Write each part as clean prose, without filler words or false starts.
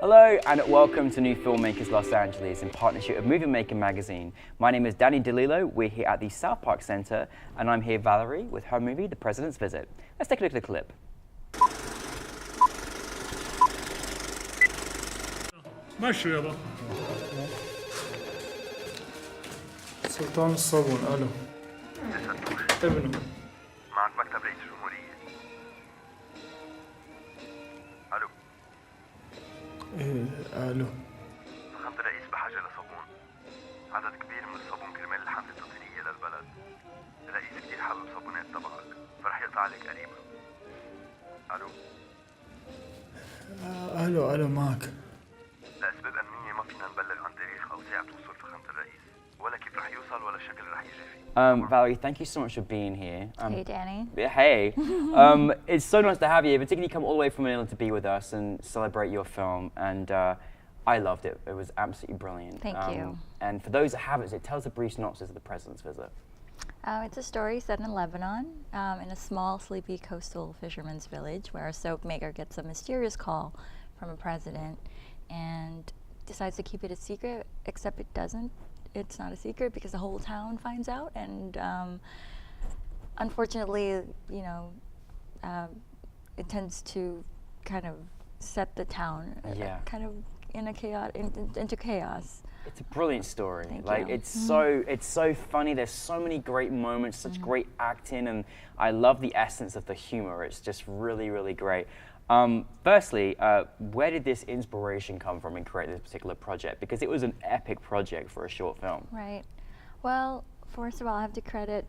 Hello and welcome to New Filmmakers Los Angeles in partnership with Movie Maker magazine. My name is Danny DeLillo. We're here at the South Park Center and I'm here Valerie with her movie The President's Visit. Let's take a look at the clip. ماشي يابا سلطان الصابون الو ابنه معك مكتب رئيس الجمهورية. الو ايه الو فخامة الرئيس بحاجة لصابون. عدد كبير من الصابون كرمال الحملة التطهيرية للبلد. الرئيس كتير حابب صابونات تبعك فرح يقطع عليك قريبا. الو الو معك. لأسباب أمنية ما فينا نبلغ عن تاريخ أو ساعة وصول فخامة الرئيس ولا كيف رح يوصل ولا الشكل رح يجي فيه. Valerie, thank you so much for being here. Hey, Danny. Hey. It's so nice to have you, particularly come all the way from Manila to be with us and celebrate your film. And I loved it. It was absolutely brilliant. Thank you. And for those that haven't, it tells a brief synopsis of The President's Visit. It's a story set in Lebanon, in a small, sleepy coastal fisherman's village where a soap maker gets a mysterious call from a president and decides to keep it a secret, except it doesn't. It's not a secret because the whole town finds out, and unfortunately, you know, it tends to kind of set the town kind of in a into chaos. It's a brilliant story. Thank like you. it's so funny. There's so many great moments, such great acting, and I love the essence of the humor. It's just really, really great. Firstly, where did this inspiration come from in creating this particular project? Because it was an epic project for a short film. Right. Well, first of all, I have to credit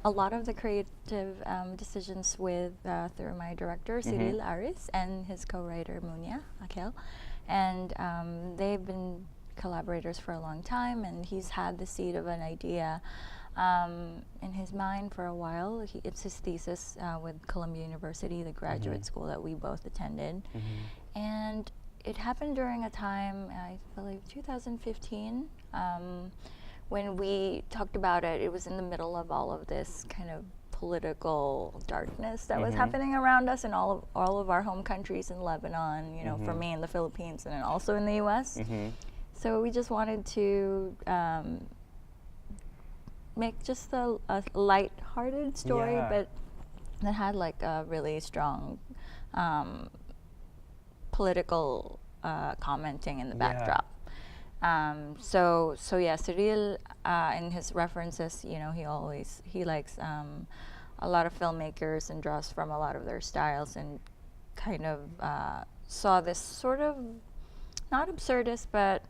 a lot of the creative decisions with through my director, Cyril Aris, and his co-writer, Munya Akel. And they've been collaborators for a long time, and he's had the seed of an idea in his mind for a while. It's his thesis with Columbia University, the graduate school that we both attended. And it happened during a time, I believe 2015, when we talked about it. It was in the middle of all of this kind of political darkness that was happening around us in all of our home countries in Lebanon, you know, for me in the Philippines and then also in the US. So we just wanted to make just a light-hearted story, but that had like a really strong political commenting in the backdrop. So yeah, Cyril, in his references, you know, he likes a lot of filmmakers and draws from a lot of their styles, and kind of saw this sort of not absurdist, but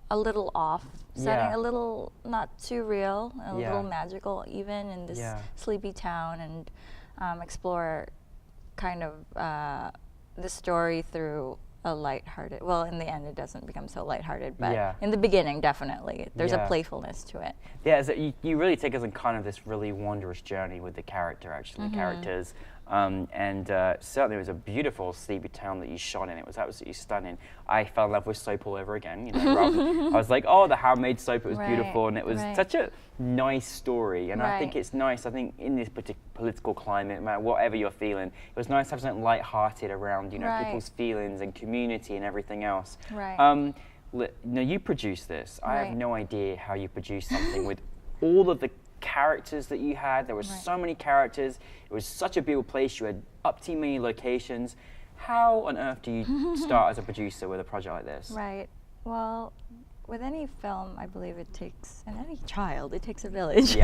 a little off setting, a little not too real, a little magical even in this sleepy town, and explore kind of the story through a lighthearted. Well, in the end, it doesn't become so lighthearted, but in the beginning, definitely, there's a playfulness to it. Yeah, so you really take us on kind of this really wondrous journey with the character, actually, the characters. And certainly it was a beautiful sleepy town that you shot in. It was absolutely stunning. I fell in love with soap all over again. You know, I was like, oh, the handmade soap, it was beautiful, and it was such a nice story. And I think it's nice, I think in this political climate, no matter whatever you're feeling, it was nice to have something light-hearted around, you know, people's feelings and community and everything else. Now, you produced this. I have no idea how you produced something with all of the characters that you had. There were so many characters. It was such a beautiful place. You had up to many locations. How on earth do you start as a producer with a project like this? Right. Well, with any film, I believe it takes, and any child, it takes a village.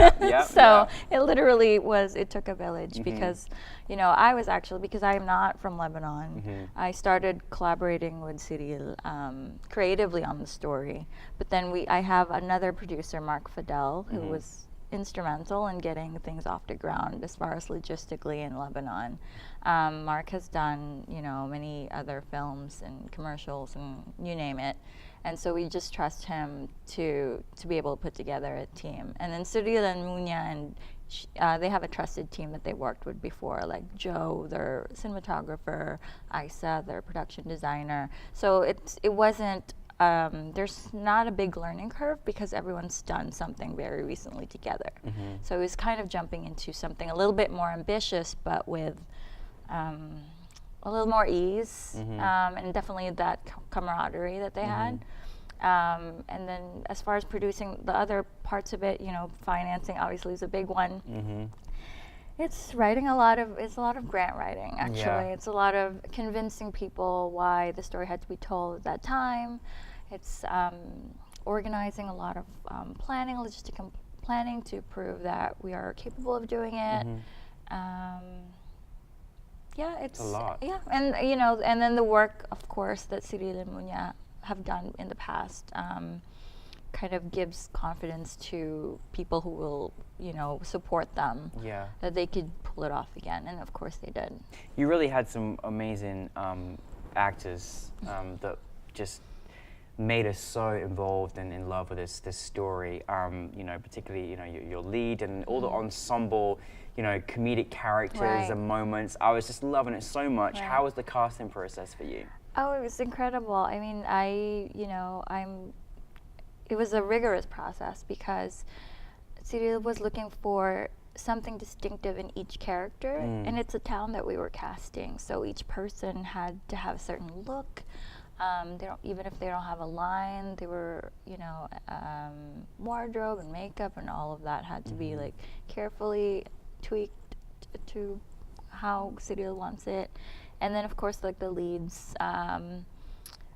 So it literally it took a village because, you know, I was actually, because I am not from Lebanon, I started collaborating with Cyril creatively on the story. But then I have another producer, Mark Fidel, who was instrumental in getting things off the ground as far as logistically in Lebanon. Mark has done, you know, many other films and commercials and you name it. And so we just trust him to be able to put together a team. And then Cyril and Munya, and they have a trusted team that they worked with before, like Joe, their cinematographer, Isa, their production designer. So it wasn't, there's not a big learning curve because everyone's done something very recently together. So it was kind of jumping into something a little bit more ambitious, but with a little more ease, and definitely that camaraderie that they had. And then as far as producing the other parts of it, you know, financing obviously is a big one. It's writing it's a lot of grant writing, actually. Yeah. It's a lot of convincing people why the story had to be told at that time. It's organizing a lot of planning, logistical planning to prove that we are capable of doing it. Yeah, it's a lot. Yeah, and you know, and then the work, of course, that Cyril and Munya have done in the past kind of gives confidence to people who will, you know, support them. Yeah. That they could pull it off again, and of course they did. You really had some amazing actors that just made us so involved and in love with this story. You know, particularly, you know, your lead and all the ensemble, you know, comedic characters and moments. I was just loving it so much. How was the casting process for you? Oh, it was incredible. I mean, it was a rigorous process because Cyril was looking for something distinctive in each character, and it's a town that we were casting, so each person had to have a certain look. Even if they don't have a line, they were, you know, wardrobe and makeup and all of that had to be like carefully tweaked to how Cyril wants it. And then of course, like the leads, I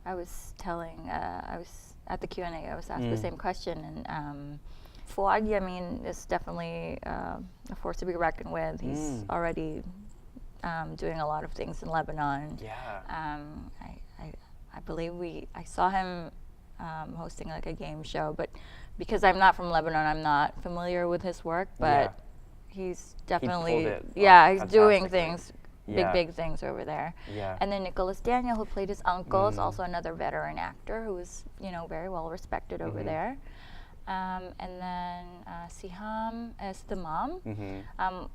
was at the Q&A, I was asked the same question, and Fouad Yamin is definitely a force to be reckoned with. He's already doing a lot of things in Lebanon. Yeah. I believe I saw him hosting like a game show, but because I'm not from Lebanon, I'm not familiar with his work, but he's definitely, he's doing things, big things over there. Yeah. And then Nicholas Daniel, who played his uncle, is also another veteran actor who is, you know, very well respected over there. And then Siham as the mom.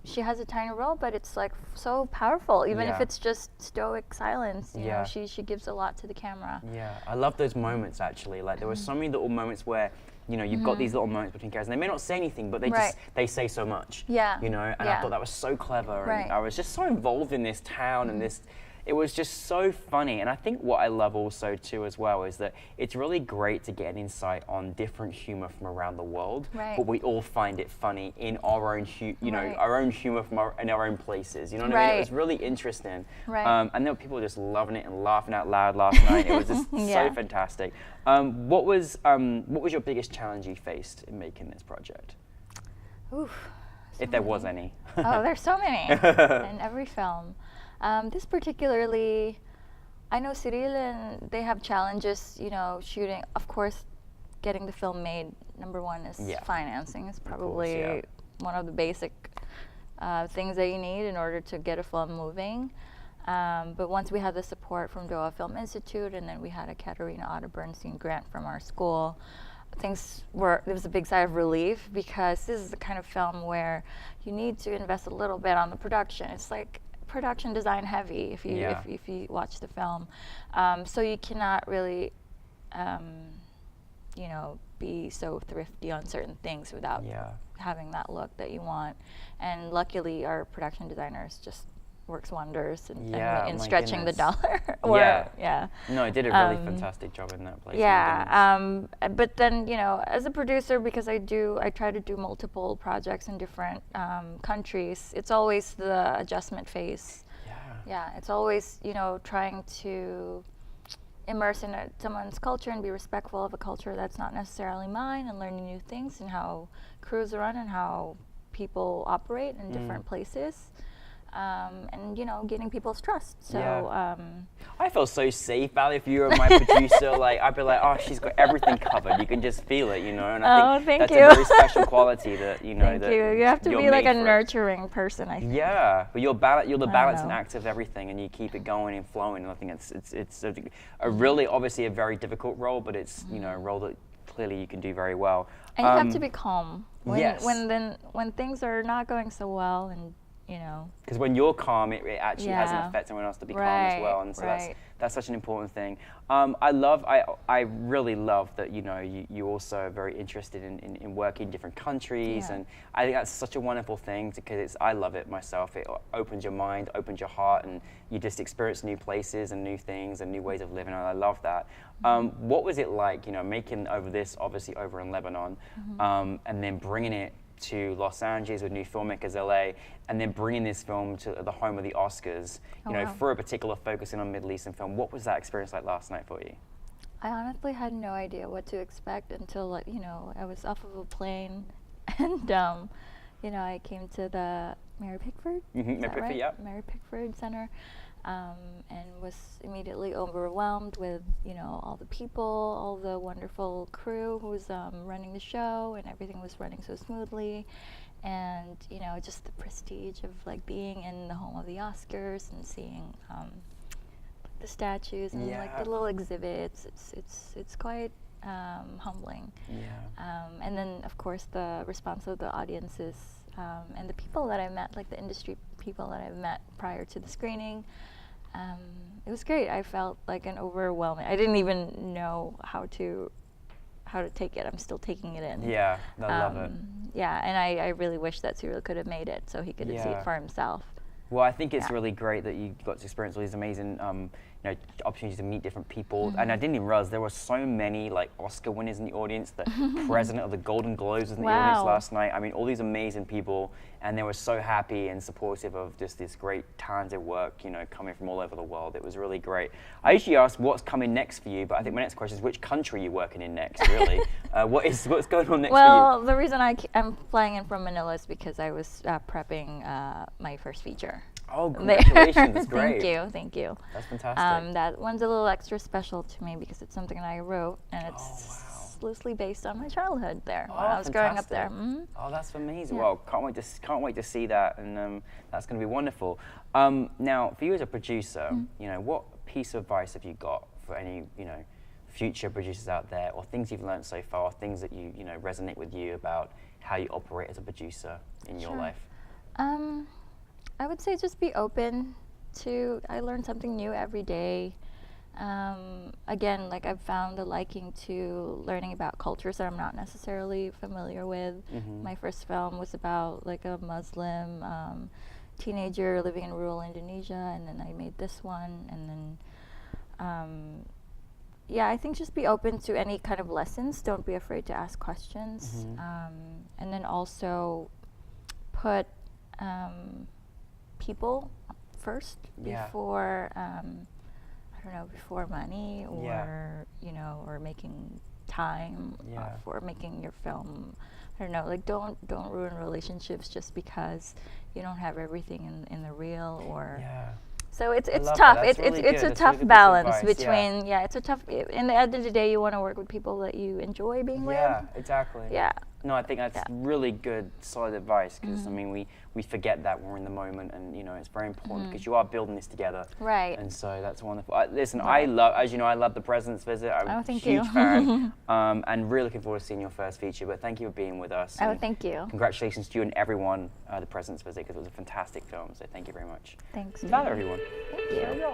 She has a tiny role, but it's like so powerful, even if it's just stoic silence. You know, she gives a lot to the camera. Yeah, I love those moments actually. Like there were so many little moments where, you know, you've got these little moments between characters, and they may not say anything, but they say so much. Yeah. You know, and I thought that was so clever. And I was just so involved in this town and this. It was just so funny, and I think what I love also too as well is that it's really great to get an insight on different humor from around the world, but we all find it funny in our own, our own humor from in our own places. You know what I mean? It was really interesting, and there were people just loving it and laughing out loud last night. It was just so fantastic. What was your biggest challenge you faced in making this project? Oof, if there was any. Oh, there's so many in every film. This particularly, I know Cyril and they have challenges, you know, shooting. Of course, getting the film made, number one is financing. It's probably one of the basic things that you need in order to get a film moving. But once we had the support from Doha Film Institute, and then we had a Katarina Otter Bernstein grant from our school, there was a big sigh of relief, because this is the kind of film where you need to invest a little bit on the production. It's like production design heavy if you watch the film, so you cannot really you know, be so thrifty on certain things without having that look that you want. And luckily our production designers just works wonders in stretching the dollar. No, it did a really fantastic job in that place. But then, you know, as a producer, because I try to do multiple projects in different countries, it's always the adjustment phase. It's always, you know, trying to immerse in someone's culture and be respectful of a culture that's not necessarily mine, and learning new things and how crews run and how people operate in different places. And, you know, getting people's trust. So I feel so safe, Valerie, if you were my producer. Like, I'd be like, oh, she's got everything covered. You can just feel it, you know. And I think that's a very special quality that, you know, that you have to be like a nurturing person, I think. Yeah, but you're the balance and act of everything, and you keep it going and flowing. And I think it's a really, obviously, a very difficult role, but it's, you know, a role that clearly you can do very well. And you have to be calm when things are not going so well, and you know. Because when you're calm, it actually has an effect on everyone else to be calm as well, and so that's such an important thing. I really love that you also are very interested in working in different countries, and I think that's such a wonderful thing because I love it myself. It opens your mind, opens your heart, and you just experience new places and new things and new ways of living, and I love that. What was it like, making this obviously over in Lebanon, and then bringing it to Los Angeles with NewFilmmakers LA, and then bringing this film to the home of the Oscars, for a particular focusing on Middle Eastern film. What was that experience like last night for you? I honestly had no idea what to expect until, I was off of a plane, and I came to the Mary Pickford. Mary Pickford, yeah. Mary Pickford Center, and was immediately overwhelmed with all the people, all the wonderful crew who was running the show, and everything was running so smoothly, and just the prestige of being in the home of the Oscars and seeing the statues and the little exhibits. It's quite humbling. And then of course the response of the audiences and the people that I met, the industry people that I've met prior to the screening. It was great. I felt like an overwhelming. I didn't even know how to take it. I'm still taking it in. Yeah, I love it. Yeah, and I really wish that Cyril could have made it so he could see it for himself. Well, I think it's really great that you got to experience all these amazing opportunities to meet different people. And I didn't even realize there were so many Oscar winners in the audience. The president of the Golden Globes was in the audience last night. I mean, all these amazing people, and they were so happy and supportive of just this great talented work, coming from all over the world. It was really great. I usually ask what's coming next for you, but I think my next question is which country are you working in next, really? What's going on next for you? Well, the reason I'm flying in from Manila is because I was prepping my first feature. Oh, congratulations. That's great. Thank you. That's fantastic. That one's a little extra special to me because it's something I wrote, and it's loosely based on my childhood there when I was growing up there. Oh, that's amazing. Yeah. Well, can't wait to see that, and that's going to be wonderful. Now, for you as a producer, what piece of advice have you got for any, future producers out there, or things you've learned so far, or things that you resonate with you about how you operate as a producer in your life? I would say just be open to, I learn something new every day. Again, I've found a liking to learning about cultures that I'm not necessarily familiar with. My first film was about a Muslim teenager living in rural Indonesia, and then I made this one, and then I think just be open to any kind of lessons. Don't be afraid to ask questions, and then also put people first before before money or or making time for making your film. I don't know, don't ruin relationships just because you don't have everything in the reel or. So it's tough. It's a tough balance between it's a tough. In the end of the day, you want to work with people that you enjoy being with. Yeah, exactly. Yeah. No, I think that's really good, solid advice because I mean we forget that when we're in the moment, and it's very important because you are building this together. Right. And so that's wonderful. Listen, I love, as you know, I love The President's Visit. I'm a huge fan, and really looking forward to seeing your first feature. But thank you for being with us. Thank you. Congratulations to you and everyone, The President's Visit, because it was a fantastic film. So thank you very much. Thanks. Valerie, everyone. Thank you.